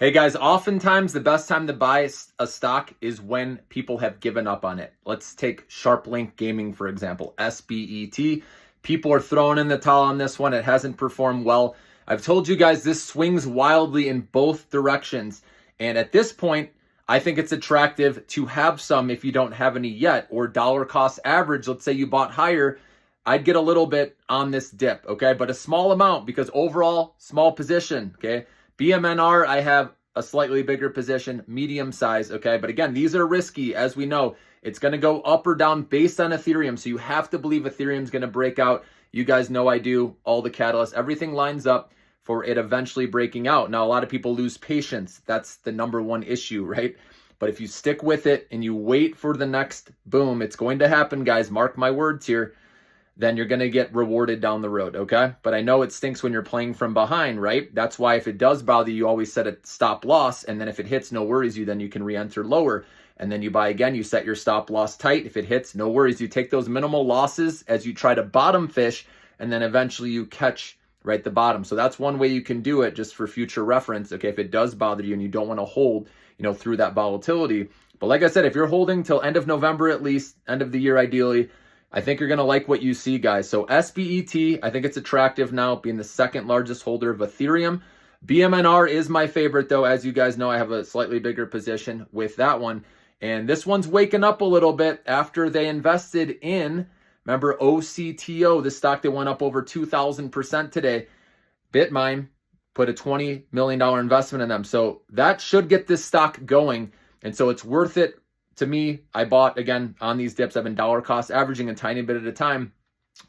Hey guys, oftentimes the best time to buy a stock is when people have given up on it. Let's take SharpLink Gaming, for example, SBET. People are throwing in the towel on this one. It hasn't performed well. I've told you guys this swings wildly in both directions. And at this point, I think it's attractive to have some if you don't have any yet, or dollar cost average. Let's say you bought higher. I'd get a little bit on this dip, okay? But a small amount because overall, small position, okay? BMNR, I have a slightly bigger position, medium size, okay? But again, these are risky, as we know. It's going to go up or down based on Ethereum, so you have to believe Ethereum's going to break out. You guys know I do, all the catalysts. Everything lines up for it eventually breaking out. Now, a lot of people lose patience. That's the number one issue, right? But if you stick with it and you wait for the next boom, it's going to happen, guys. Mark my words here. Then you're going to get rewarded down the road, okay? But I know it stinks when you're playing from behind, right? That's why if it does bother you, always set a stop loss, and then if it hits, no worries you, then you can re-enter lower. And then you buy again, you set your stop loss tight. If it hits, no worries. You take those minimal losses as you try to bottom fish, and then eventually you catch right the bottom. So that's one way you can do it just for future reference, okay? If it does bother you and you don't want to hold, through that volatility. But like I said, if you're holding till end of November at least, end of the year ideally, I think you're going to like what you see, guys. So SBET, I think it's attractive now, being the second largest holder of Ethereum. BMNR is my favorite, though. As you guys know, I have a slightly bigger position with that one. And this one's waking up a little bit after they invested in, remember, OCTO, the stock that went up over 2,000% today. Bitmine put a $20 million investment in them. So that should get this stock going. And so it's worth it. To me, I bought, again, on these dips. I've been dollar cost averaging a tiny bit at a time,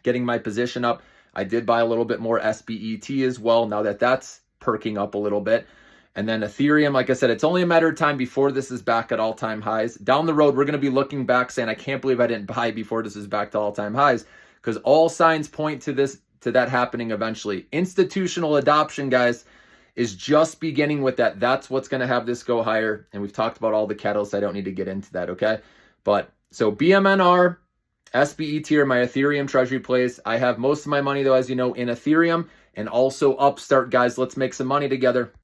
getting my position up. I did buy a little bit more SBET as well, now that that's perking up a little bit. And then Ethereum, like I said, it's only a matter of time before this is back at all-time highs. Down the road, we're going to be looking back saying, I can't believe I didn't buy before this is back to all-time highs, because all signs point to that happening eventually. Institutional adoption, guys, is just beginning with that. That's what's going to have this go higher. And we've talked about all the catalysts. I don't need to get into that, okay? But so BMNR, SBET are my Ethereum treasury plays. I have most of my money, though, as you know, in Ethereum and also Upstart, guys. Let's make some money together.